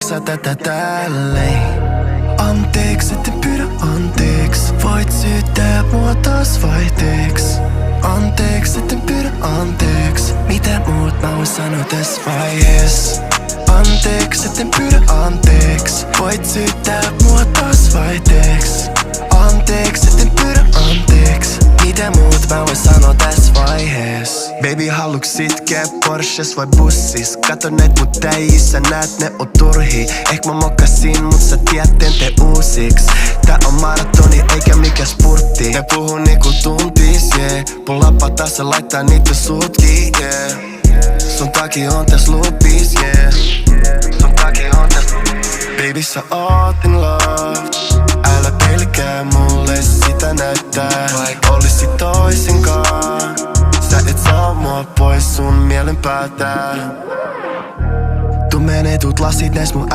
teeks sä tätä tälleen? Anteeks, etten pyydä anteeks. Voit syyttää mua taas vaihteeks. Anteeks, etten pyydä anteeks. Mitä muut mä voin sanoa tässä vaiheessa? Anteeks, etten pyydä anteeks. Voit syyttää mua taas vaihteeks. Anteeks, etten pyydä anteeks. Mitä muut mä voin sanoa tässä vaiheessa? Baby, haluuks sitkeä Porsches vai bussis? Kato näit mut äijissä, näet ne on turhii. Ehkä mä mokasin, mut sä tiedät en tee uusiks. Tää on maratoni eikä mikä spurtti. Ne puhuu niinku tuntis, yeah. Pullappa taas ja laittaa niitä suutkin, yeah. Sun takia on täs loopis, yeah. Sun takia on täs. Baby, sä oot in love. Älä pelkää mulle sitä näyttää. Vaik olisit toisinkaan. Sä et saa mua pois sun mielen päältä. Tuu menee, tuut lasit näis mun